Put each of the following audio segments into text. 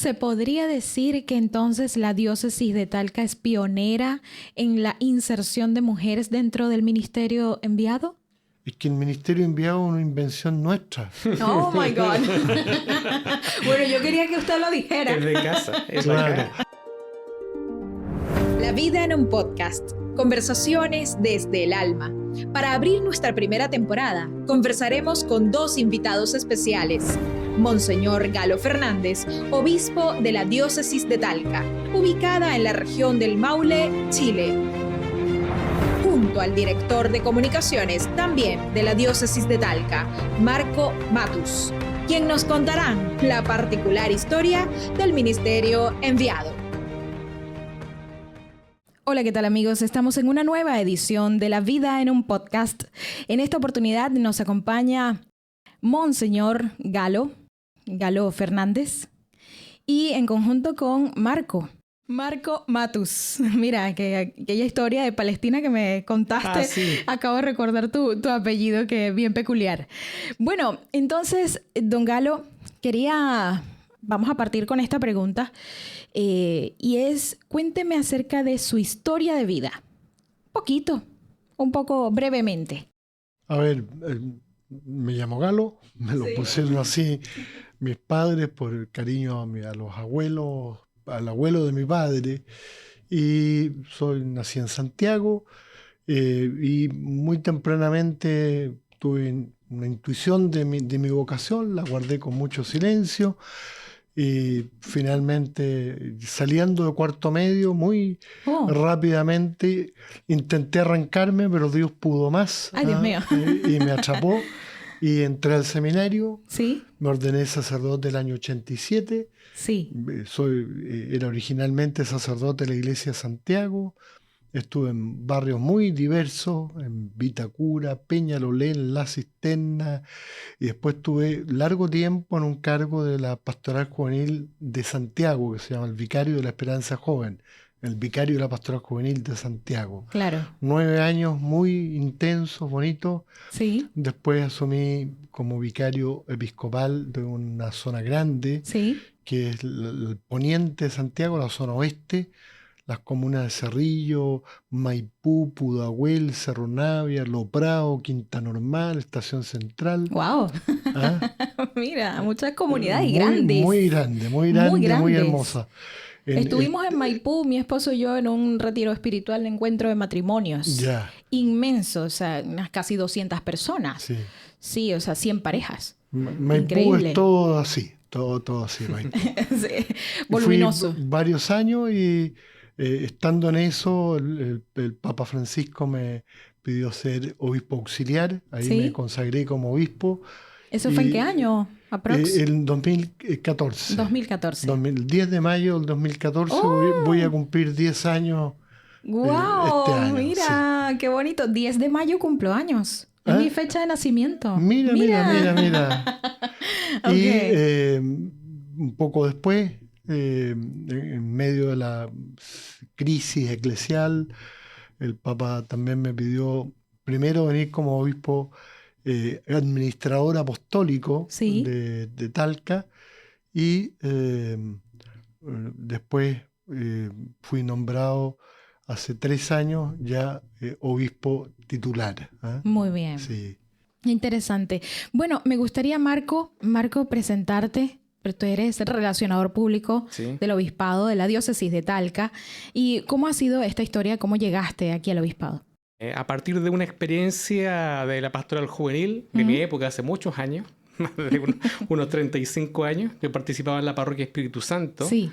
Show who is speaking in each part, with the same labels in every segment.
Speaker 1: ¿Se podría decir que entonces la diócesis de Talca es pionera en la inserción de mujeres dentro del ministerio enviado?
Speaker 2: Es que el ministerio enviado es una invención nuestra.
Speaker 1: Oh my God. Bueno, yo quería que usted lo dijera.
Speaker 3: Es de casa, es
Speaker 2: Claro.
Speaker 3: bacán.
Speaker 1: La vida en un podcast. Conversaciones desde el alma. Para abrir nuestra primera temporada, conversaremos con dos invitados especiales. Monseñor Galo Fernández, obispo de la diócesis de Talca, ubicada en la región del Maule, Chile. Junto al director de comunicaciones, también de la diócesis de Talca, Marco Matus, quien nos contarán la particular historia del ministerio enviado. Hola, ¿qué tal amigos? Estamos en una nueva edición de La Vida en un Podcast. En esta oportunidad nos acompaña Monseñor Galo Fernández y en conjunto con Marco Matus. Mira, que aquella historia de Palestina que me contaste,
Speaker 3: sí.
Speaker 1: Acabo de recordar tu apellido, que es bien peculiar. Bueno, entonces, don Galo, vamos a partir con esta pregunta. Y es, cuénteme acerca de su historia de vida. Un poco brevemente.
Speaker 2: A ver, me llamo Galo, me lo pusieron así mis padres por el cariño a los abuelos, al abuelo de mi padre. Y nací en Santiago y muy tempranamente tuve una intuición de mi vocación, la guardé con mucho silencio. Y finalmente, saliendo de cuarto medio, muy rápidamente, intenté arrancarme, pero Dios pudo más.
Speaker 1: Ay, Dios mío.
Speaker 2: Y me atrapó. Y entré al seminario.
Speaker 1: ¿Sí?
Speaker 2: Me ordené sacerdote el año 87.
Speaker 1: Sí.
Speaker 2: Era originalmente sacerdote de la iglesia de Santiago. Estuve en barrios muy diversos, en Vitacura, Peñalolén, La Cisterna, y después estuve largo tiempo en un cargo de la Pastoral Juvenil de Santiago, que se llama el Vicario de la Esperanza Joven, el Vicario de la Pastoral Juvenil de Santiago.
Speaker 1: Claro.
Speaker 2: 9 años muy intensos, bonitos.
Speaker 1: Sí.
Speaker 2: Después asumí como vicario episcopal de una zona grande,
Speaker 1: Sí.
Speaker 2: que es el poniente de Santiago, la zona oeste, las comunas de Cerrillo, Maipú, Pudahuel, Cerro Navia, Lo Prado, Quinta Normal, Estación Central.
Speaker 1: ¡Wow!
Speaker 2: ¿Ah?
Speaker 1: Mira, muchas comunidades
Speaker 2: muy,
Speaker 1: grandes.
Speaker 2: Muy grande, muy hermosa.
Speaker 1: Estuvimos en Maipú, mi esposo y yo, en un retiro espiritual de encuentro de matrimonios.
Speaker 2: Ya.
Speaker 1: Inmenso, o sea, unas casi 200 personas.
Speaker 2: Sí.
Speaker 1: Sí, o sea, 100 parejas.
Speaker 2: Maipú
Speaker 1: Increíble.
Speaker 2: es todo así, todo así, Maipú.
Speaker 1: Sí, voluminoso.
Speaker 2: Fui varios años y estando en eso, el Papa Francisco me pidió ser obispo auxiliar. Ahí
Speaker 1: ¿Sí?
Speaker 2: me consagré como obispo.
Speaker 1: ¿Eso fue en qué año? ¿Aprox?
Speaker 2: En 2014.
Speaker 1: 2014.
Speaker 2: 10 de mayo del 2014
Speaker 1: ¡Oh!
Speaker 2: voy a cumplir 10 años.
Speaker 1: ¡Guau!
Speaker 2: Este año,
Speaker 1: Mira, qué bonito. 10 de mayo cumplo años. Es mi fecha de nacimiento.
Speaker 2: Mira.
Speaker 1: Ok.
Speaker 2: Y un poco después, en medio de la crisis eclesial, el Papa también me pidió primero venir como obispo administrador apostólico
Speaker 1: Sí.
Speaker 2: de Talca y después fui nombrado hace 3 años ya obispo titular. ¿Ah?
Speaker 1: Muy bien.
Speaker 2: Sí.
Speaker 1: Interesante. Bueno, me gustaría, Marco, presentarte. Pero tú eres el relacionador público del obispado de la diócesis de Talca. ¿Y cómo ha sido esta historia? ¿Cómo llegaste aquí al obispado?
Speaker 3: A partir de una experiencia de la pastoral juvenil, de mi época, hace muchos años, más de unos 35 años, yo participaba en la parroquia Espíritu Santo.
Speaker 1: Sí.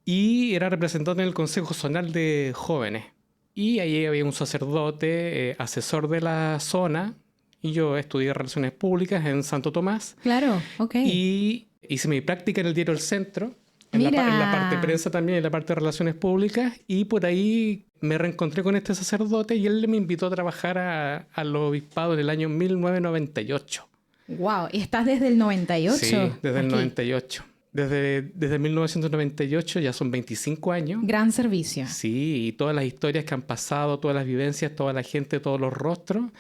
Speaker 3: Y era representante en el Consejo Zonal de Jóvenes. Y ahí había un sacerdote, asesor de la zona, y yo estudié Relaciones Públicas en Santo Tomás.
Speaker 1: Claro, ok.
Speaker 3: Y hice mi práctica en el diario El Centro, en la parte de prensa también, en la parte de Relaciones Públicas, y por ahí me reencontré con este sacerdote y él me invitó a trabajar al obispado en el año 1998.
Speaker 1: ¡Wow! ¿Y estás desde el 98?
Speaker 3: Sí, desde el 98. Desde 1998 ya son 25 años.
Speaker 1: Gran servicio.
Speaker 3: Sí, y todas las historias que han pasado, todas las vivencias, toda la gente, todos los rostros.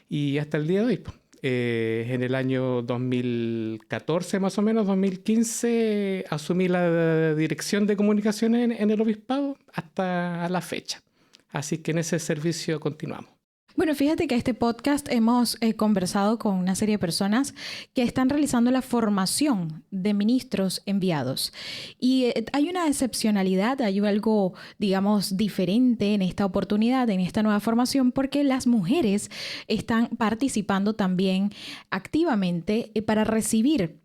Speaker 3: Y hasta el día de hoy. En el año 2014, más o menos, 2015, asumí la dirección de comunicaciones en el obispado hasta la fecha. Así que en ese servicio continuamos.
Speaker 4: Bueno, fíjate que este podcast hemos conversado con una serie de personas que están realizando la formación de ministros enviados. Y hay una excepcionalidad, hay algo, digamos, diferente en esta oportunidad, en esta nueva formación, porque las mujeres están participando también activamente para recibir,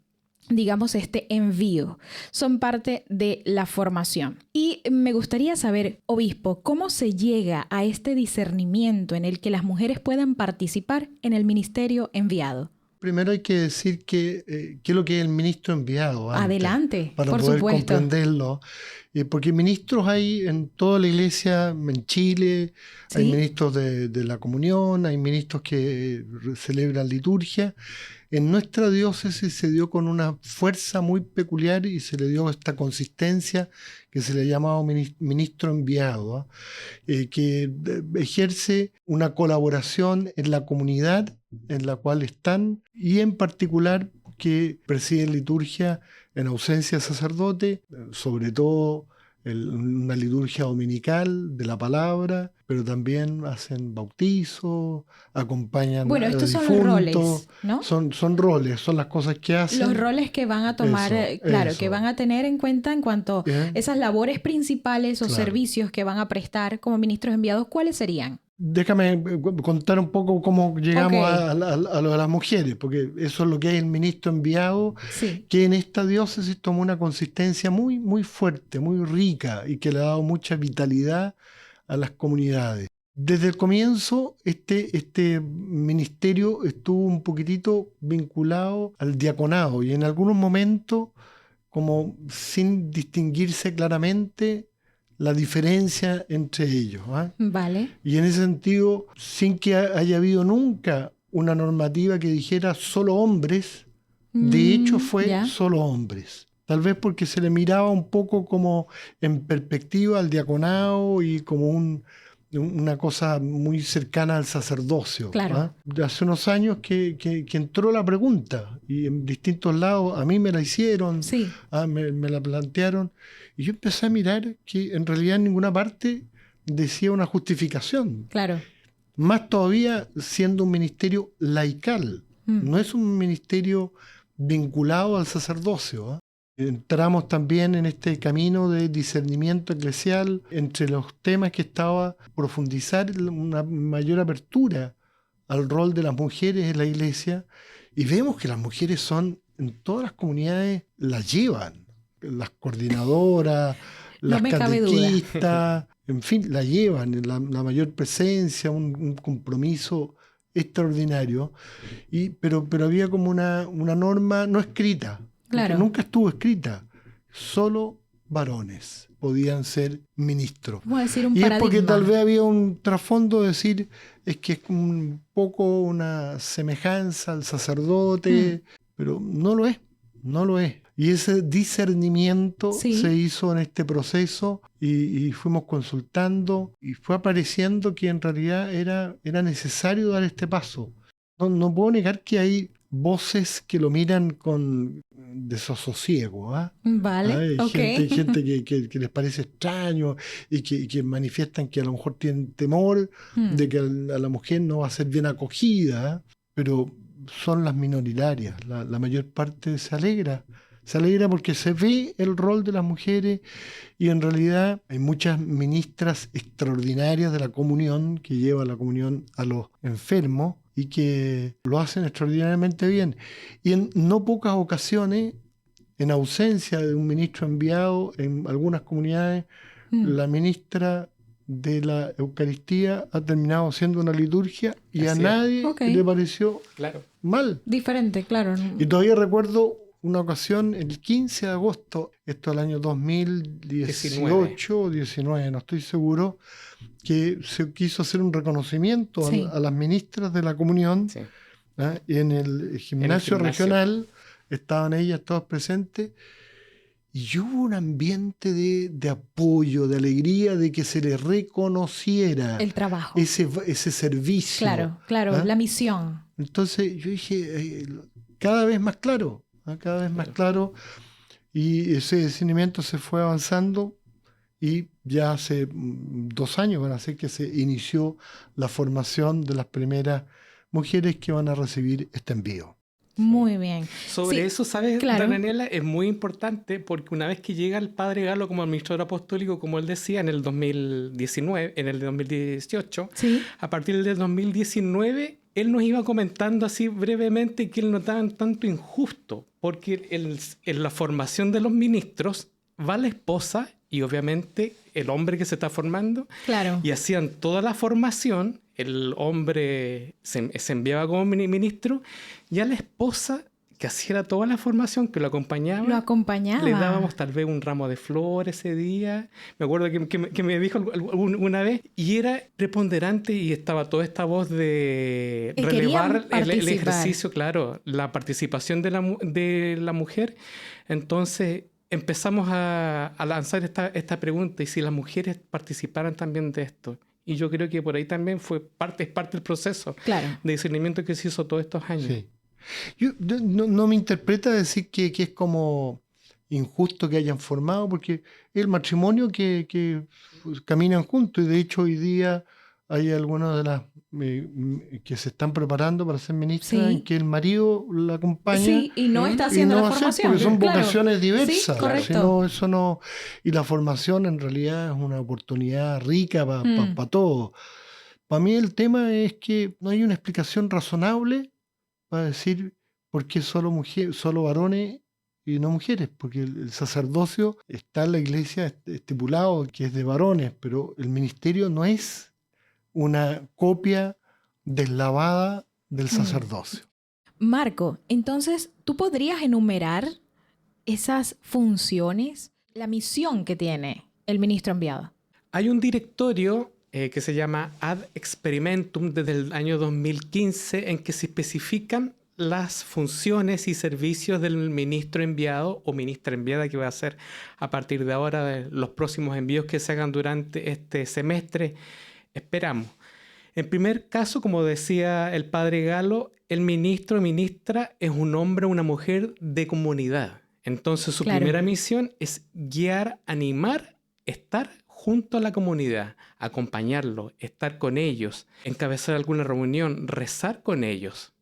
Speaker 4: digamos, este envío. Son parte de la formación. Y me gustaría saber, obispo, ¿cómo se llega a este discernimiento en el que las mujeres puedan participar en el ministerio enviado?
Speaker 2: Primero hay que decir qué es lo que es el ministro enviado.
Speaker 4: Adelante,
Speaker 2: para
Speaker 4: por
Speaker 2: poder
Speaker 4: supuesto.
Speaker 2: comprenderlo. Porque ministros hay en toda la iglesia, en Chile,
Speaker 4: ¿Sí?
Speaker 2: Hay ministros de la comunión, hay ministros que celebran liturgia. En nuestra diócesis se dio con una fuerza muy peculiar y se le dio esta consistencia que se le ha llamado ministro enviado, que ejerce una colaboración en la comunidad en la cual están y en particular que presiden liturgia en ausencia de sacerdote, sobre todo una liturgia dominical de la palabra, pero también hacen bautizo, acompañan
Speaker 4: Bueno,
Speaker 2: a
Speaker 4: estos son
Speaker 2: difuntos.
Speaker 4: los roles, ¿no?
Speaker 2: Son roles, son las cosas que hacen.
Speaker 4: Los roles que van a tomar,
Speaker 2: Eso.
Speaker 4: que van a tener en cuenta en cuanto a esas labores principales o
Speaker 2: Claro.
Speaker 4: servicios que van a prestar como ministros enviados, ¿cuáles serían?
Speaker 2: Déjame contar un poco cómo llegamos
Speaker 4: Ok.
Speaker 2: a lo de las mujeres, porque eso es lo que es el ministro enviado,
Speaker 4: Sí.
Speaker 2: que en esta diócesis tomó una consistencia muy, muy fuerte, muy rica y que le ha dado mucha vitalidad a las comunidades. Desde el comienzo, este ministerio estuvo un poquitito vinculado al diaconado y en algunos momentos, como sin distinguirse claramente la diferencia entre ellos.
Speaker 4: Vale.
Speaker 2: Y en ese sentido, sin que haya habido nunca una normativa que dijera solo hombres, de hecho fue
Speaker 4: Ya.
Speaker 2: solo hombres. Tal vez porque se le miraba un poco como en perspectiva al diaconado y como una cosa muy cercana al sacerdocio.
Speaker 4: Claro.
Speaker 2: Hace unos años que entró la pregunta y en distintos lados a mí me la hicieron,
Speaker 4: Sí.
Speaker 2: me la plantearon y yo empecé a mirar que en realidad en ninguna parte decía una justificación.
Speaker 4: Claro.
Speaker 2: Más todavía siendo un ministerio laical. No es un ministerio vinculado al sacerdocio. Entramos también en este camino de discernimiento eclesial entre los temas que estaba profundizar una mayor apertura al rol de las mujeres en la iglesia y vemos que las mujeres son, en todas las comunidades, las llevan. Las coordinadoras, las
Speaker 4: me cabe duda.
Speaker 2: catequistas, en fin, la llevan, la mayor presencia, un compromiso extraordinario, pero había como una norma no escrita,
Speaker 4: Claro.
Speaker 2: porque nunca estuvo escrita, solo varones podían ser ministros.
Speaker 4: Vamos a decir un
Speaker 2: Y
Speaker 4: paradigma.
Speaker 2: es porque tal vez había un trasfondo de decir, es que es un poco una semejanza al sacerdote, pero no lo es, no lo es. Y ese discernimiento
Speaker 4: Sí.
Speaker 2: se hizo en este proceso y fuimos consultando y fue apareciendo que en realidad era necesario dar este paso. No puedo negar que hay voces que lo miran con desasosiego.
Speaker 4: Vale,
Speaker 2: Hay
Speaker 4: ok.
Speaker 2: gente que les parece extraño y que manifiestan que a lo mejor tienen temor de que a la mujer no va a ser bien acogida, pero son las minoritarias. La mayor parte se alegra. Se alegra porque se ve el rol de las mujeres y en realidad hay muchas ministras extraordinarias de la comunión que llevan la comunión a los enfermos y que lo hacen extraordinariamente bien. Y en no pocas ocasiones, en ausencia de un ministro enviado en algunas comunidades, la ministra de la Eucaristía ha terminado haciendo una liturgia y a
Speaker 3: Así es.
Speaker 2: nadie
Speaker 4: Ok.
Speaker 2: le pareció
Speaker 3: Claro.
Speaker 2: mal.
Speaker 4: Diferente, claro.
Speaker 2: Y todavía recuerdo una ocasión, el 15 de agosto, esto del año 2018 o 19, no estoy seguro, que se quiso hacer un reconocimiento
Speaker 4: Sí.
Speaker 2: a las ministras de la comunión.
Speaker 3: Sí.
Speaker 2: Y en el gimnasio
Speaker 3: gimnasio.
Speaker 2: regional estaban ellas todas presentes Y hubo un ambiente de apoyo, de alegría, de que se le reconociera
Speaker 4: el trabajo.
Speaker 2: Ese servicio.
Speaker 4: Claro,
Speaker 2: ¿Ah?
Speaker 4: la misión.
Speaker 2: Entonces yo dije, cada vez más claro, ¿ah? Cada vez más claro. Y ese discernimiento se fue avanzando y ya hace 2 años van a ser que se inició la formación de las primeras mujeres que van a recibir este envío.
Speaker 4: Muy bien.
Speaker 3: Sobre eso, ¿sabes,
Speaker 4: claro.
Speaker 3: Daniela? Es muy importante porque una vez que llega el padre Galo como administrador apostólico, como él decía, en el 2019, en el 2018,
Speaker 4: sí.
Speaker 3: A partir del 2019, él nos iba comentando así brevemente que él notaba un tanto injusto, porque en la formación de los ministros va la esposa y obviamente el hombre que se está formando,
Speaker 4: claro.
Speaker 3: y hacían toda la formación. El hombre se enviaba como ministro y a la esposa, que hacía toda la formación, que lo acompañaba, le dábamos tal vez un ramo de flores ese día. Me acuerdo que me dijo una vez, y era preponderante y estaba toda esta voz de relevar el ejercicio, claro, la participación de la mujer. Entonces empezamos a lanzar esta pregunta, ¿y si las mujeres participaran también de esto? Y yo creo que por ahí también es parte del proceso de discernimiento que se hizo todos estos años.
Speaker 2: Sí. Yo no me interpreta decir que es como injusto que hayan formado, porque el matrimonio que caminan juntos, y de hecho hoy día hay algunas de las que se están preparando para ser ministras, en que el marido la acompaña.
Speaker 4: Sí, y no está haciendo la formación.
Speaker 2: Porque son vocaciones diversas.
Speaker 4: Sí, correcto.
Speaker 2: Si no, eso no. Y la formación en realidad es una oportunidad rica para todos. Para mí el tema es que no hay una explicación razonable para decir por qué solo varones y no mujeres, porque el sacerdocio está en la iglesia estipulado que es de varones, pero el ministerio no es una copia deslavada del sacerdocio.
Speaker 4: Marco, entonces, ¿tú podrías enumerar esas funciones, la misión que tiene el ministro enviado?
Speaker 3: Hay un directorio que se llama Ad Experimentum desde el año 2015, en que se especifican las funciones y servicios del ministro enviado o ministra enviada, que va a ser a partir de ahora de los próximos envíos que se hagan durante este semestre, esperamos. En primer caso, como decía el padre Galo, el ministro o ministra es un hombre o una mujer de comunidad. Entonces su primera misión es guiar, animar, estar junto a la comunidad, acompañarlo, estar con ellos, encabezar alguna reunión, rezar con ellos.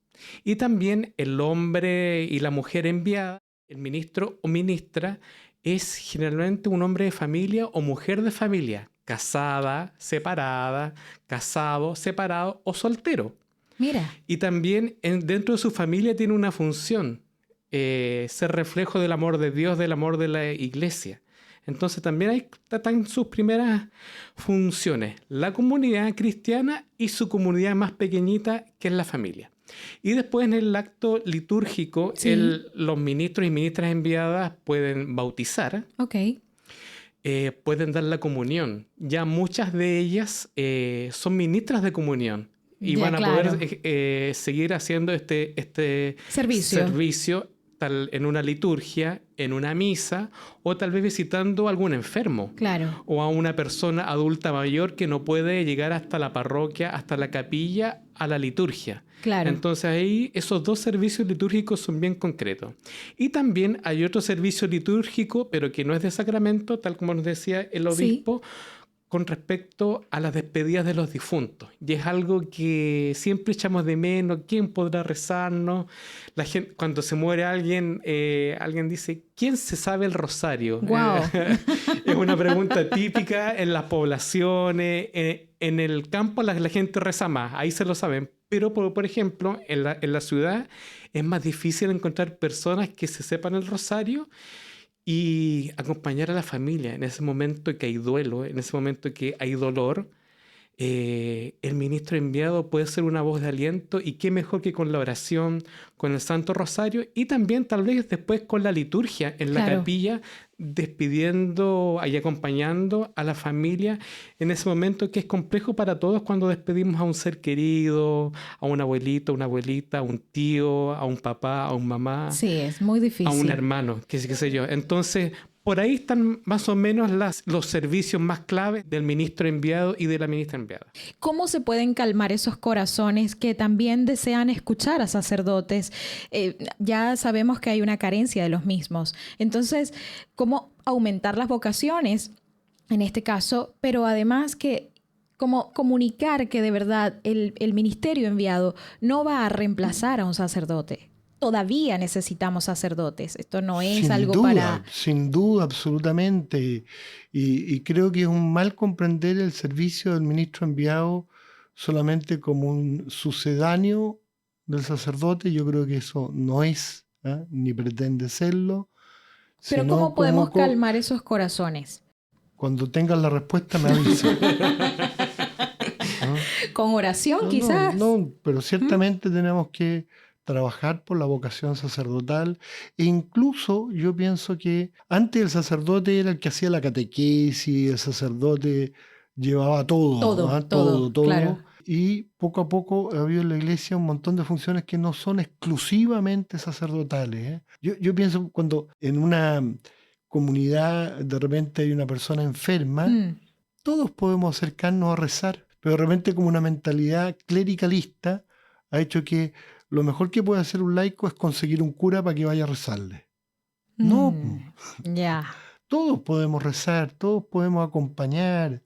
Speaker 3: Y también el hombre y la mujer enviada, el ministro o ministra, es generalmente un hombre de familia o mujer de familia, casada, separada, casado, separado o soltero.
Speaker 4: Mira.
Speaker 3: Y también dentro de su familia tiene una función, ser reflejo del amor de Dios, del amor de la iglesia. Entonces también están sus primeras funciones, la comunidad cristiana y su comunidad más pequeñita, que es la familia. Y después en el acto litúrgico, los ministros y ministras enviadas pueden bautizar, pueden dar la comunión. Ya muchas de ellas son ministras de comunión y van a poder seguir haciendo este servicio en una liturgia, en una misa, o tal vez visitando a algún enfermo.
Speaker 4: Claro.
Speaker 3: O a una persona adulta mayor que no puede llegar hasta la parroquia, hasta la capilla, a la liturgia.
Speaker 4: Claro.
Speaker 3: Entonces ahí esos dos servicios litúrgicos son bien concretos. Y también hay otro servicio litúrgico, pero que no es de sacramento, tal como nos decía el obispo, con respecto a las despedidas de los difuntos. Y es algo que siempre echamos de menos. ¿Quién podrá rezarnos? La gente, cuando se muere alguien, alguien dice, ¿quién se sabe el rosario?
Speaker 4: Wow.
Speaker 3: Es una pregunta típica en las poblaciones. En el campo la gente reza más, ahí se lo saben. Pero, por ejemplo, en la ciudad es más difícil encontrar personas que se sepan el rosario y acompañar a la familia en ese momento que hay duelo, en ese momento que hay dolor. El ministro enviado puede ser una voz de aliento, y qué mejor que con la oración, con el Santo Rosario, y también tal vez después con la liturgia en la capilla, despidiendo y acompañando a la familia en ese momento que es complejo para todos cuando despedimos a un ser querido, a un abuelito, una abuelita, a un tío, a un papá, a un mamá.
Speaker 4: Sí, es muy difícil.
Speaker 3: A un hermano, qué sé yo. Entonces, Por ahí están más o menos los servicios más claves del ministro enviado y de la ministra enviada.
Speaker 4: ¿Cómo se pueden calmar esos corazones que también desean escuchar a sacerdotes? Ya sabemos que hay una carencia de los mismos. Entonces, ¿cómo aumentar las vocaciones en este caso? Pero además cómo comunicar que de verdad el ministerio enviado no va a reemplazar a un sacerdote. Todavía necesitamos sacerdotes. Esto no es
Speaker 2: Sin
Speaker 4: algo
Speaker 2: duda,
Speaker 4: para...
Speaker 2: Sin duda, absolutamente. Y creo que es un mal comprender el servicio del ministro enviado solamente como un sucedáneo del sacerdote. Yo creo que eso no es, ni pretende serlo.
Speaker 4: Pero ¿cómo podemos calmar esos corazones?
Speaker 2: Cuando tengas la respuesta me avisas.
Speaker 4: Con oración, quizás.
Speaker 2: No, pero ciertamente tenemos que trabajar por la vocación sacerdotal, e incluso yo pienso que antes el sacerdote era el que hacía la catequesis, el sacerdote llevaba todo,
Speaker 4: claro.
Speaker 2: Y poco a poco ha habido en la iglesia un montón de funciones que no son exclusivamente sacerdotales. Yo pienso cuando en una comunidad de repente hay una persona enferma, todos podemos acercarnos a rezar, pero de repente como una mentalidad clericalista ha hecho que lo mejor que puede hacer un laico es conseguir un cura para que vaya a rezarle. No.
Speaker 4: Ya.
Speaker 2: Todos podemos rezar, todos podemos acompañar.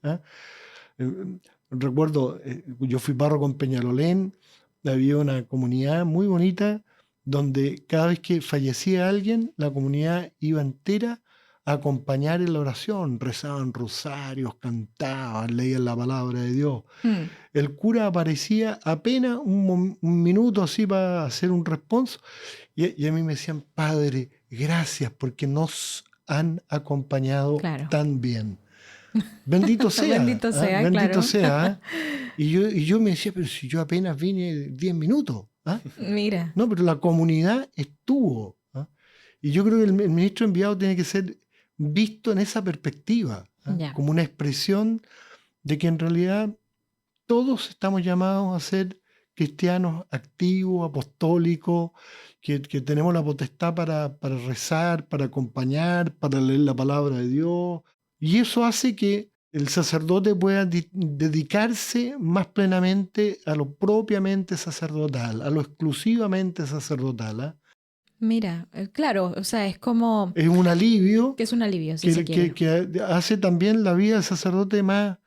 Speaker 2: Recuerdo, yo fui párroco en Peñalolén, había una comunidad muy bonita donde cada vez que fallecía alguien, la comunidad iba entera a acompañar en la oración, rezaban rosarios, cantaban, leían la palabra de Dios. El cura aparecía apenas un minuto así para hacer un responso y a mí me decían, padre, gracias porque nos han acompañado tan bien. Bendito sea.
Speaker 4: Bendito sea,
Speaker 2: bendito
Speaker 4: claro.
Speaker 2: sea. Y yo me decía, pero si yo apenas vine 10 minutos.
Speaker 4: Mira.
Speaker 2: No, pero la comunidad estuvo. Y yo creo que el ministro enviado tiene que ser visto en esa perspectiva, como una expresión de que en realidad todos estamos llamados a ser cristianos activos, apostólicos, que tenemos la potestad para rezar, para acompañar, para leer la palabra de Dios. Y eso hace que el sacerdote pueda dedicarse más plenamente a lo propiamente sacerdotal, a lo exclusivamente sacerdotal.
Speaker 4: Mira, claro, o sea, es como...
Speaker 2: Es un alivio.
Speaker 4: Que es un alivio, si se quiere.
Speaker 2: Que hace también la vida del sacerdote más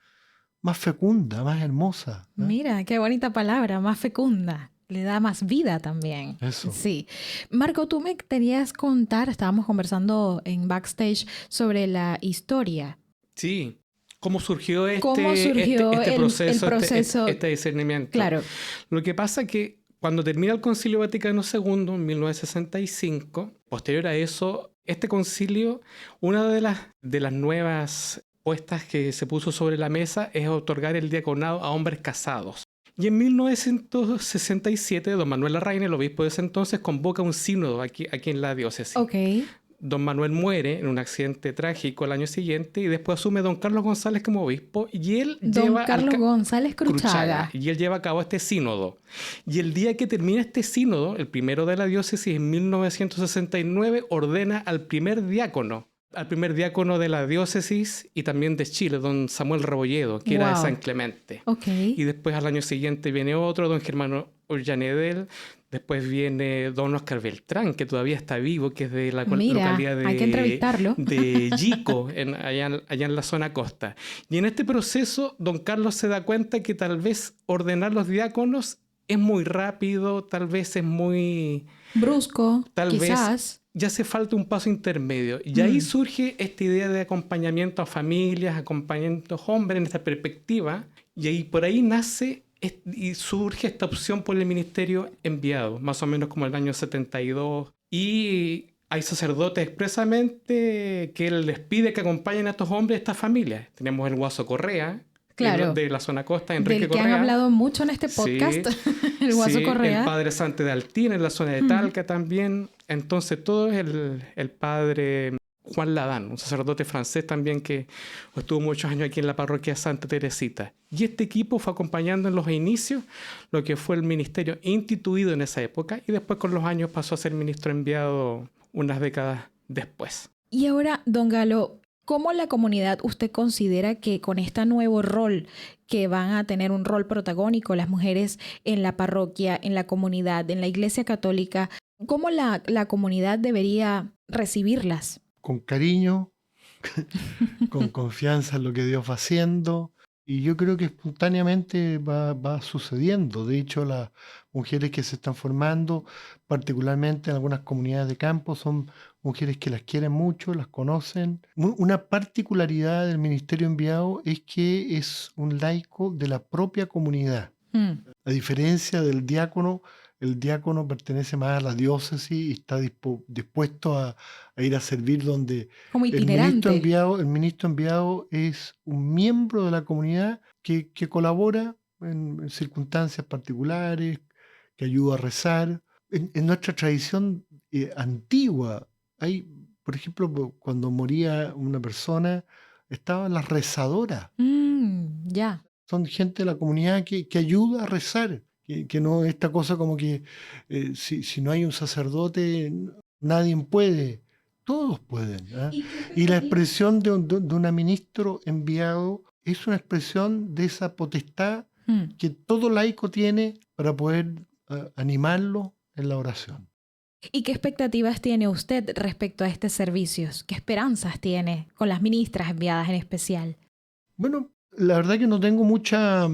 Speaker 2: fecunda, más hermosa.
Speaker 4: Mira, qué bonita palabra, más fecunda. Le da más vida también.
Speaker 2: Eso.
Speaker 4: Sí. Marco, tú me querías contar, estábamos conversando en backstage sobre la historia.
Speaker 3: Sí. ¿Cómo surgió este proceso, este discernimiento?
Speaker 4: Claro.
Speaker 3: Lo que pasa es que cuando termina el Concilio Vaticano II en 1965, posterior a eso, este concilio, una de las nuevas puestas que se puso sobre la mesa es otorgar el diaconado a hombres casados. Y en 1967, don Manuel Larraín, el obispo de ese entonces, convoca un sínodo aquí en la diócesis.
Speaker 4: Okay.
Speaker 3: Don Manuel muere en un accidente trágico el año siguiente y después asume don Carlos González como obispo y él
Speaker 4: González Cruchaga.
Speaker 3: Y él lleva a cabo este sínodo. Y el día que termina este sínodo, el primero de la diócesis en 1969, ordena al primer diácono de la diócesis y también de Chile, don Samuel Rebolledo, que era de San Clemente.
Speaker 4: Okay.
Speaker 3: Y después al año siguiente viene otro, don Germano Ollanedel. Después viene don Oscar Beltrán, que todavía está vivo, que es de la localidad
Speaker 4: hay que entrevistarlo.
Speaker 3: de Yico, allá en la zona costa. Y en este proceso, don Carlos se da cuenta que tal vez ordenar los diáconos es muy rápido, tal vez es muy...
Speaker 4: brusco,
Speaker 3: tal
Speaker 4: quizás.
Speaker 3: Vez ya hace falta un paso intermedio. Y ahí surge esta idea de acompañamiento a familias, acompañamiento a hombres en esta perspectiva. Y ahí por ahí nace... y surge esta opción por el ministerio enviado, más o menos como el año 72. Y hay sacerdotes expresamente que les pide que acompañen a estos hombres, a estas familias. Tenemos el Guaso Correa,
Speaker 4: claro,
Speaker 3: de la zona costa, Enrique
Speaker 4: del que
Speaker 3: Correa.
Speaker 4: han hablado mucho en este podcast, sí, el Guaso Correa.
Speaker 3: El padre Sante de Altín, en la zona de Talca también. Entonces todo es el padre... Juan Ladán, un sacerdote francés también que estuvo muchos años aquí en la parroquia Santa Teresita. Y este equipo fue acompañando en los inicios lo que fue el ministerio instituido en esa época y después con los años pasó a ser ministro enviado unas décadas después.
Speaker 4: Y ahora, don Galo, ¿cómo la comunidad usted considera que con este nuevo rol, que van a tener un rol protagónico las mujeres en la parroquia, en la comunidad, en la Iglesia Católica, cómo la comunidad debería recibirlas?
Speaker 2: Con cariño, con confianza en lo que Dios va haciendo. Y yo creo que espontáneamente va sucediendo. De hecho, las mujeres que se están formando, particularmente en algunas comunidades de campo, son mujeres que las quieren mucho, las conocen. Una particularidad del ministerio enviado es que es un laico de la propia comunidad. A diferencia del diácono, el diácono pertenece más a la diócesis y está dispuesto a ir a servir donde
Speaker 4: Como
Speaker 2: el ministro enviado es un miembro de la comunidad que colabora en circunstancias particulares, que ayuda a rezar. En nuestra tradición antigua, por ejemplo, cuando moría una persona, estaban las rezadoras.
Speaker 4: Ya.
Speaker 2: Son gente de la comunidad que ayuda a rezar, que no esta cosa como que si no hay un sacerdote, nadie puede. Todos pueden. ¿Ah? Y la expresión de un ministro enviado es una expresión de esa potestad que todo laico tiene para poder animarlo en la oración.
Speaker 4: ¿Y qué expectativas tiene usted respecto a estos servicios? ¿Qué esperanzas tiene con las ministras enviadas en especial?
Speaker 2: Bueno, la verdad que no tengo mucho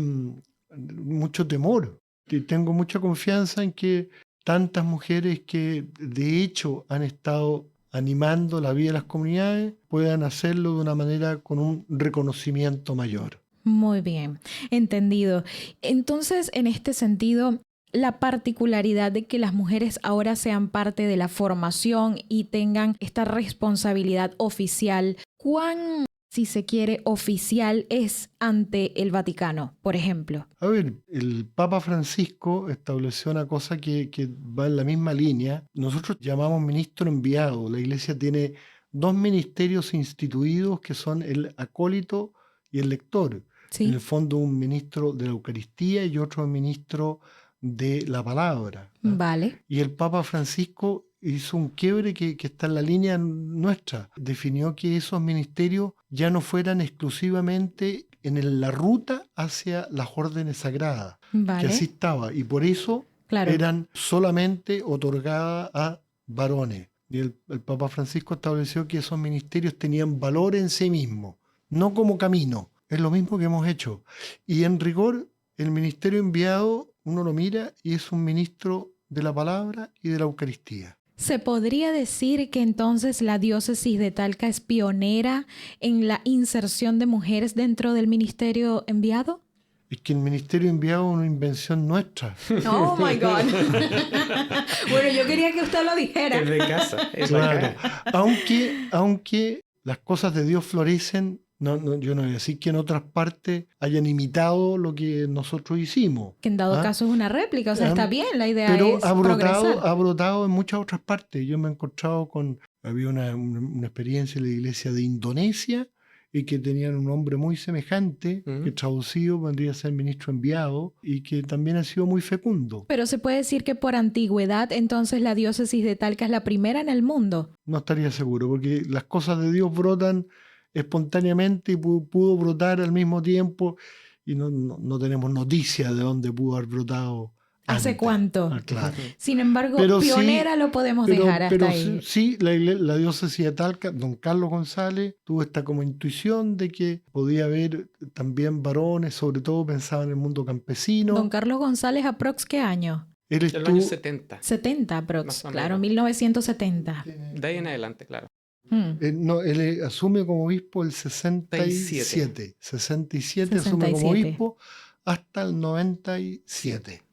Speaker 2: temor. Tengo mucha confianza en que tantas mujeres que de hecho han estado animando la vida de las comunidades puedan hacerlo de una manera con un reconocimiento mayor.
Speaker 4: Muy bien, entendido. Entonces, en este sentido, la particularidad de que las mujeres ahora sean parte de la formación y tengan esta responsabilidad oficial, ¿cuán, si se quiere, oficial es ante el Vaticano, por ejemplo?
Speaker 2: A ver, el Papa Francisco estableció una cosa que va en la misma línea. Nosotros llamamos ministro enviado. La Iglesia tiene dos ministerios instituidos que son el acólito y el lector.
Speaker 4: Sí.
Speaker 2: En el fondo, un ministro de la Eucaristía y otro ministro de la palabra.
Speaker 4: Vale.
Speaker 2: Y el Papa Francisco hizo un quiebre que está en la línea nuestra. Definió que esos ministerios ya no fueran exclusivamente en la ruta hacia las órdenes sagradas,
Speaker 4: Vale.
Speaker 2: que así estaba, y por eso eran solamente otorgadas a varones. Y el Papa Francisco estableció que esos ministerios tenían valor en sí mismos, no como camino. Es lo mismo que hemos hecho. Y en rigor, el ministerio enviado, uno lo mira y es un ministro de la palabra y de la Eucaristía.
Speaker 4: ¿Se podría decir que entonces la diócesis de Talca es pionera en la inserción de mujeres dentro del ministerio enviado?
Speaker 2: Es que el ministerio enviado es una invención nuestra.
Speaker 4: Oh my God. Bueno, yo quería que usted lo dijera.
Speaker 3: Es de casa. Es
Speaker 2: claro. Aunque las cosas de Dios florecen, yo no voy a decir que en otras partes hayan imitado lo que nosotros hicimos.
Speaker 4: Que en dado caso es una réplica, o sea, está bien, la idea
Speaker 2: pero
Speaker 4: es
Speaker 2: progresar. Ha brotado en muchas otras partes. Yo me he encontrado había una experiencia en la iglesia de Indonesia y que tenían un hombre muy semejante, que traducido vendría a ser ministro enviado y que también ha sido muy fecundo.
Speaker 4: Pero se puede decir que por antigüedad, entonces la diócesis de Talca es la primera en el mundo.
Speaker 2: No estaría seguro, porque las cosas de Dios brotan espontáneamente y pudo brotar al mismo tiempo y no tenemos noticia de dónde pudo haber brotado.
Speaker 4: ¿Hace
Speaker 2: antes.
Speaker 4: cuánto?
Speaker 2: Claro.
Speaker 4: Sin embargo,
Speaker 2: pero
Speaker 4: pionera sí, lo podemos dejar hasta ahí.
Speaker 2: Sí, la diócesis de Talca, don Carlos González, tuvo esta como intuición de que podía haber también varones, sobre todo pensaba en el mundo campesino.
Speaker 4: Don Carlos González, ¿aprox qué año?
Speaker 3: Él estuvo... El año 70.
Speaker 4: 70 aprox, claro, 1970.
Speaker 3: De ahí en adelante, claro.
Speaker 2: Él asume como obispo el 67. 67 asume como obispo hasta el 97.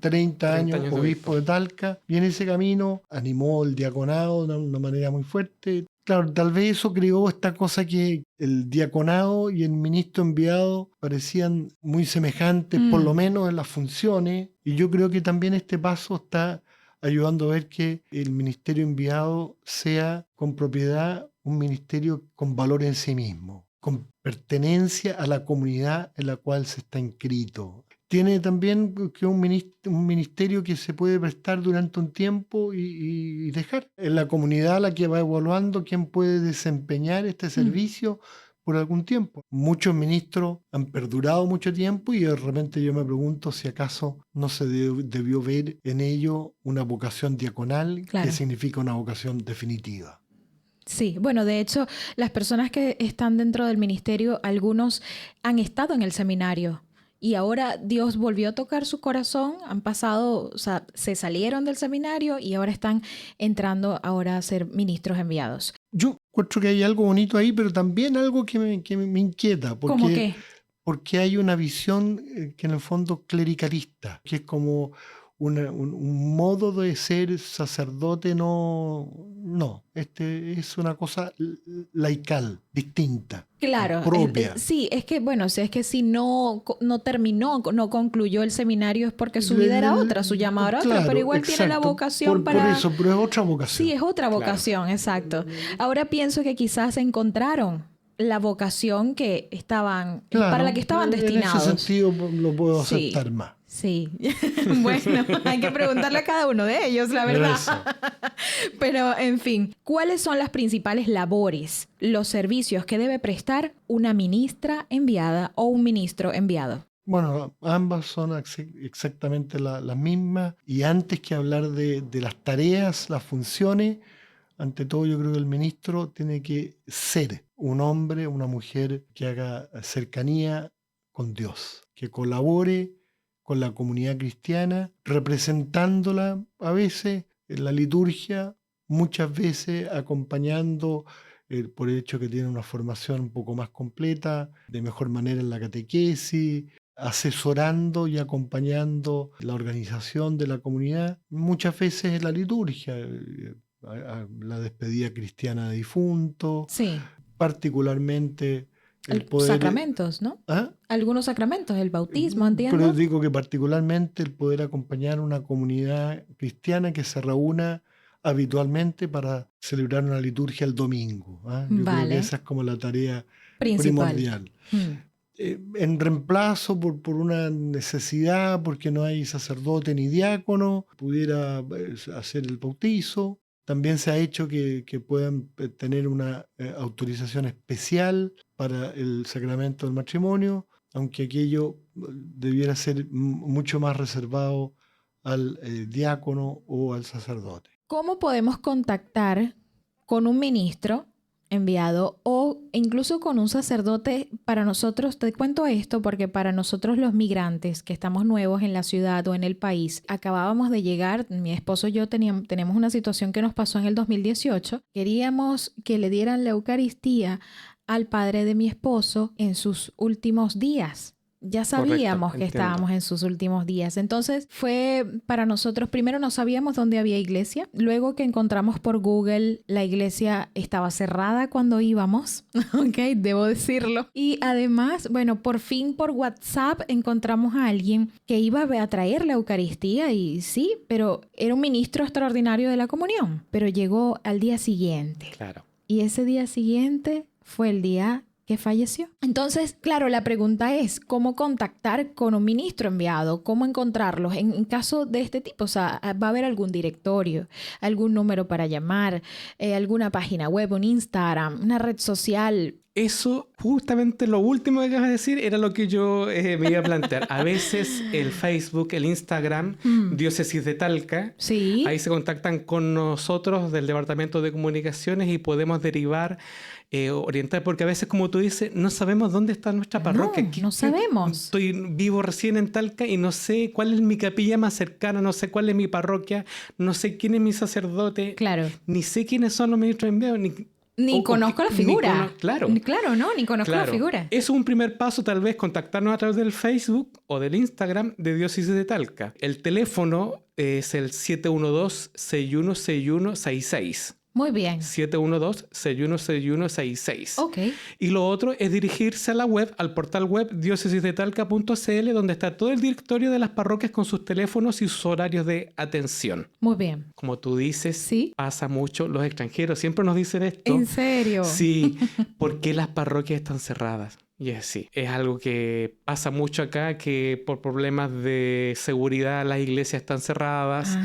Speaker 2: 30 años obispo de Talca, y en ese camino animó el diaconado de una manera muy fuerte. Claro, tal vez eso creó esta cosa que el diaconado y el ministro enviado parecían muy semejantes, por lo menos en las funciones, y yo creo que también este paso está ayudando a ver que el ministerio enviado sea con propiedad un ministerio con valor en sí mismo, con pertenencia a la comunidad en la cual se está inscrito, tiene también que un ministerio que se puede prestar durante un tiempo y dejar. Es la comunidad la que va evaluando quién puede desempeñar este servicio por algún tiempo. Muchos ministros han perdurado mucho tiempo y de repente yo me pregunto si acaso no se debió ver en ello una vocación diaconal, que significa una vocación definitiva.
Speaker 4: Sí, bueno, de hecho, las personas que están dentro del ministerio, algunos han estado en el seminario. Y ahora Dios volvió a tocar su corazón, han pasado, o sea, se salieron del seminario y ahora están entrando ahora a ser ministros enviados.
Speaker 2: Yo encuentro que hay algo bonito ahí, pero también algo que me inquieta.
Speaker 4: ¿Cómo qué?
Speaker 2: Porque hay una visión que en el fondo clericalista, que es como un modo de ser sacerdote, es una cosa laical, distinta.
Speaker 4: Claro,
Speaker 2: propia.
Speaker 4: Sí, es que bueno, es que si no terminó, no concluyó el seminario es porque su vida era otra, su llamado era otra, pero igual tiene la vocación
Speaker 2: por eso, pero es otra vocación.
Speaker 4: Sí, es otra vocación, exacto. Ahora pienso que quizás encontraron la vocación que para la que estaban destinados.
Speaker 2: En ese sentido lo puedo aceptar más.
Speaker 4: Sí, bueno, hay que preguntarle a cada uno de ellos, la verdad. Pero, en fin, ¿cuáles son las principales labores, los servicios que debe prestar una ministra enviada o un ministro enviado?
Speaker 2: Bueno, ambas son exactamente las mismas. Y antes que hablar de las tareas, las funciones, ante todo yo creo que el ministro tiene que ser un hombre, una mujer que haga cercanía con Dios, que colabore con la comunidad cristiana, representándola a veces en la liturgia, muchas veces acompañando por el hecho que tiene una formación un poco más completa, de mejor manera en la catequesis, asesorando y acompañando la organización de la comunidad, muchas veces en la liturgia, la despedida cristiana de difuntos,
Speaker 4: sí.
Speaker 2: Particularmente el poder...
Speaker 4: Sacramentos, ¿no?
Speaker 2: ¿Ah?
Speaker 4: Algunos sacramentos, el bautismo, entiendo.
Speaker 2: Pero digo que particularmente el poder acompañar a una comunidad cristiana que se reúna habitualmente para celebrar una liturgia el domingo. Yo creo que esa es como la tarea primordial. En reemplazo por una necesidad, porque no hay sacerdote ni diácono, pudiera hacer el bautizo. También se ha hecho que puedan tener una autorización especial para el sacramento del matrimonio, aunque aquello debiera ser mucho más reservado al diácono o al sacerdote.
Speaker 4: ¿Cómo podemos contactar con un ministro enviado o incluso con un sacerdote? Para nosotros, te cuento esto porque para nosotros los migrantes que estamos nuevos en la ciudad o en el país, acabábamos de llegar, mi esposo y yo tenemos una situación que nos pasó en el 2018, queríamos que le dieran la Eucaristía al padre de mi esposo en sus últimos días. Ya sabíamos que estábamos en sus últimos días. Entonces fue para nosotros, primero no sabíamos dónde había iglesia. Luego que encontramos por Google, la iglesia estaba cerrada cuando íbamos. Ok, debo decirlo. Y además, bueno, por fin por WhatsApp encontramos a alguien que iba a traer la Eucaristía y sí, pero era un ministro extraordinario de la comunión. Pero llegó al día siguiente.
Speaker 3: Claro.
Speaker 4: Y ese día siguiente fue el día que falleció. Entonces, claro, la pregunta es, ¿cómo contactar con un ministro enviado? ¿Cómo encontrarlos? En caso de este tipo, o sea, ¿va a haber algún directorio, algún número para llamar, alguna página web, un Instagram, una red social?
Speaker 3: Eso, justamente lo último que acabas de decir, era lo que yo me iba a plantear. A veces el Facebook, el Instagram, Diócesis de Talca,
Speaker 4: sí. Ahí
Speaker 3: se contactan con nosotros del Departamento de Comunicaciones y podemos derivar, orientar, porque a veces, como tú dices, no sabemos dónde está nuestra parroquia.
Speaker 4: No sabemos.
Speaker 3: Vivo recién en Talca y no sé cuál es mi capilla más cercana, no sé cuál es mi parroquia, no sé quién es mi sacerdote,
Speaker 4: claro.
Speaker 3: Ni sé quiénes son los ministros enviados,
Speaker 4: ni conozco la figura. Ni conozco la figura.
Speaker 3: Es un primer paso, tal vez, contactarnos a través del Facebook o del Instagram de Diócesis de Talca. El teléfono es el 712-616166.
Speaker 4: Muy bien.
Speaker 3: 712-616166.
Speaker 4: Ok.
Speaker 3: Y lo otro es dirigirse a la web, al portal web diocesisdetalca.cl, donde está todo el directorio de las parroquias con sus teléfonos y sus horarios de atención.
Speaker 4: Muy bien.
Speaker 3: Como tú dices,
Speaker 4: ¿sí?
Speaker 3: Pasa mucho. Los extranjeros siempre nos dicen esto.
Speaker 4: ¿En serio?
Speaker 3: Sí. ¿Por qué las parroquias están cerradas? Y es algo que pasa mucho acá, que por problemas de seguridad las iglesias están cerradas.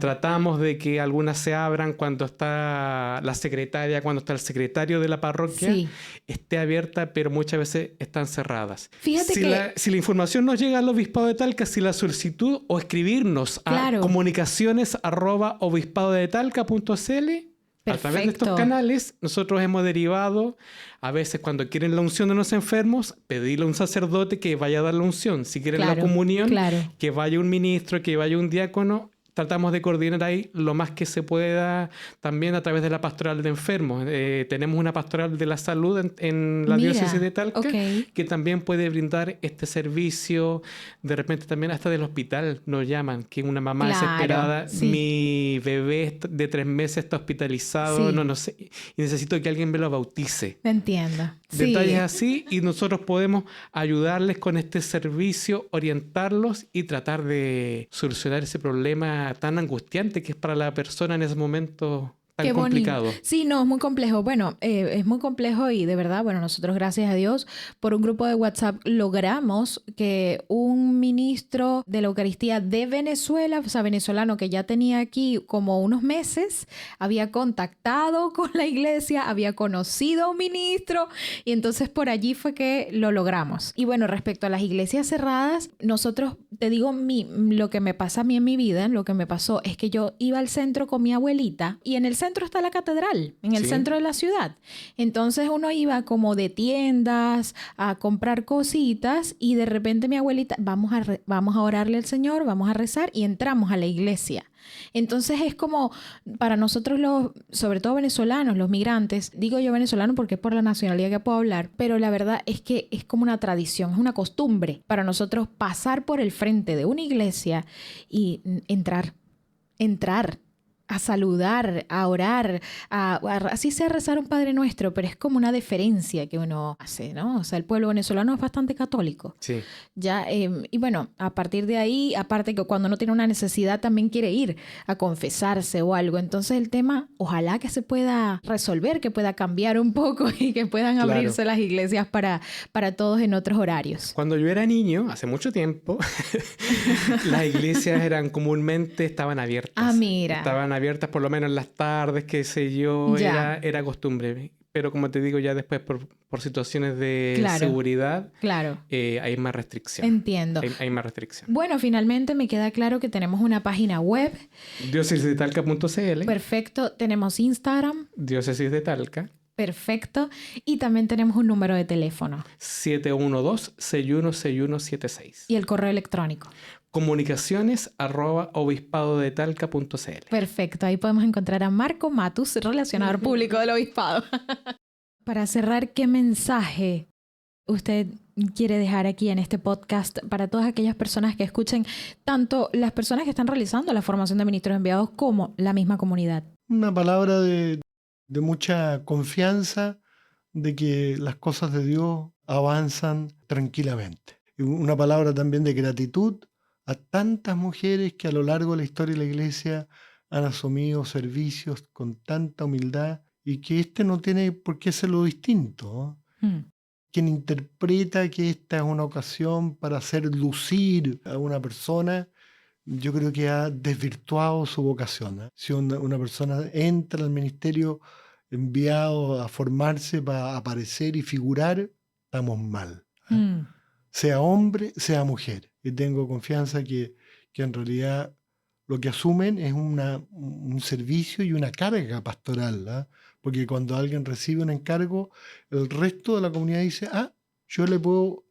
Speaker 3: Tratamos de que algunas se abran cuando está la secretaria, cuando está el secretario de la parroquia, esté abierta, pero muchas veces están cerradas.
Speaker 4: Fíjate
Speaker 3: si la información nos llega al Obispado de Talca, si la solicitud o escribirnos a comunicaciones@obispadodetalca.cl. A través de estos canales, nosotros hemos derivado, a veces cuando quieren la unción de los enfermos, pedirle a un sacerdote que vaya a dar la unción. Si quieren la comunión, que vaya un ministro, que vaya un diácono. Tratamos de coordinar ahí lo más que se pueda, también a través de la pastoral de enfermos. Tenemos una pastoral de la salud en la diócesis de Talca, que también puede brindar este servicio. De repente también hasta del hospital nos llaman, que una mamá desesperada, mi bebé de 3 meses está hospitalizado, no sé, y necesito que alguien me lo bautice.
Speaker 4: Entiendo.
Speaker 3: Detalles así, y nosotros podemos ayudarles con este servicio, orientarlos y tratar de solucionar ese problema tan angustiante que es para la persona en ese momento tan complicado.
Speaker 4: Bonito. Sí, no, es muy complejo. Bueno, es muy complejo y de verdad, bueno, nosotros gracias a Dios por un grupo de WhatsApp logramos que un ministro de la Eucaristía de Venezuela, o sea, venezolano que ya tenía aquí como unos meses, había contactado con la iglesia, había conocido a un ministro y entonces por allí fue que lo logramos. Y bueno, respecto a las iglesias cerradas, nosotros, te digo, lo que me pasa a mí en mi vida, lo que me pasó es que yo iba al centro con mi abuelita y en el centro está la catedral, en el centro de la ciudad. Entonces uno iba como de tiendas a comprar cositas y de repente mi abuelita, vamos a orarle al Señor, vamos a rezar y entramos a la iglesia. Entonces es como para nosotros sobre todo venezolanos, los migrantes, digo yo venezolano porque es por la nacionalidad que puedo hablar, pero la verdad es que es como una tradición, es una costumbre para nosotros pasar por el frente de una iglesia y entrar a saludar, a orar, así sea rezar un Padre Nuestro, pero es como una deferencia que uno hace, ¿no? O sea, el pueblo venezolano es bastante católico.
Speaker 3: Sí.
Speaker 4: Ya, y bueno, a partir de ahí, aparte que cuando uno tiene una necesidad también quiere ir a confesarse o algo. Entonces el tema, ojalá que se pueda resolver, que pueda cambiar un poco y que puedan abrirse las iglesias para todos en otros horarios.
Speaker 3: Cuando yo era niño, hace mucho tiempo, las iglesias comúnmente estaban abiertas.
Speaker 4: Ah, mira.
Speaker 3: Estaban abiertas por lo menos en las tardes, qué sé yo, era costumbre. Pero como te digo, ya después por situaciones de seguridad, hay más restricción.
Speaker 4: Entiendo.
Speaker 3: Hay más restricción.
Speaker 4: Bueno, finalmente me queda claro que tenemos una página web.
Speaker 3: diocesisdetalca.cl.
Speaker 4: Perfecto. Tenemos Instagram.
Speaker 3: Diócesis de Talca.
Speaker 4: Perfecto. Y también tenemos un número de teléfono.
Speaker 3: 712-616176.
Speaker 4: Y el correo electrónico.
Speaker 3: comunicaciones@obispadodetalca.cl.
Speaker 4: Perfecto, ahí podemos encontrar a Marco Matus, relacionador público del obispado. Para cerrar, ¿qué mensaje usted quiere dejar aquí en este podcast para todas aquellas personas que escuchen, tanto las personas que están realizando la formación de ministros enviados como la misma comunidad?
Speaker 2: Una palabra de mucha confianza de que las cosas de Dios avanzan tranquilamente. Y una palabra también de gratitud a tantas mujeres que a lo largo de la historia de la Iglesia han asumido servicios con tanta humildad y que no tiene por qué ser lo distinto, ¿no? Quien interpreta que esta es una ocasión para hacer lucir a una persona, yo creo que ha desvirtuado su vocación, ¿eh? Si una persona entra al ministerio enviado a formarse para aparecer y figurar, estamos mal, ¿eh? Sea hombre, sea mujer. Y tengo confianza que en realidad lo que asumen es un servicio y una carga pastoral, ¿eh? Porque cuando alguien recibe un encargo, el resto de la comunidad dice, yo le puedo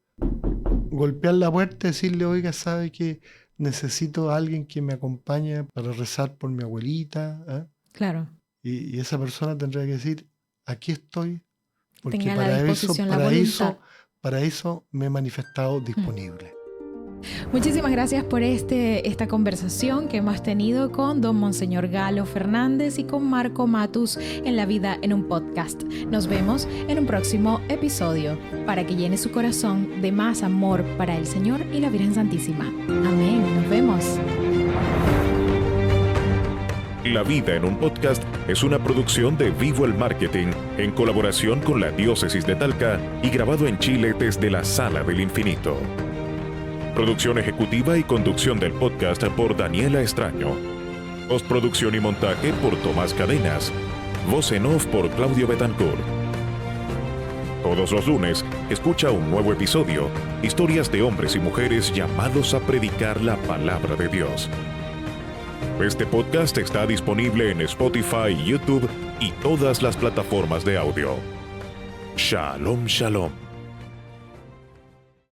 Speaker 2: golpear la puerta y decirle, oiga, ¿sabe que necesito a alguien que me acompañe para rezar por mi abuelita? ¿Eh?
Speaker 4: Claro.
Speaker 2: Y esa persona tendrá que decir, aquí estoy, porque
Speaker 4: tenga la disposición, la voluntad.
Speaker 2: Para eso me he manifestado disponible.
Speaker 4: Muchísimas gracias por esta conversación que hemos tenido con don Monseñor Galo Fernández y con Marco Matus en La Vida en un Podcast. Nos vemos en un próximo episodio para que llene su corazón de más amor para el Señor y la Virgen Santísima. Amén. Nos vemos.
Speaker 5: La vida en un podcast es una producción de Vivo el Marketing en colaboración con la Diócesis de Talca y grabado en Chile desde la Sala del Infinito. Producción ejecutiva y conducción del podcast por Daniela Estraño. Postproducción y montaje por Tomás Cadenas. Voz en off por Claudio Betancourt. Todos los lunes, escucha un nuevo episodio, historias de hombres y mujeres llamados a predicar la palabra de Dios. Este podcast está disponible en Spotify, YouTube y todas las plataformas de audio. Shalom, shalom.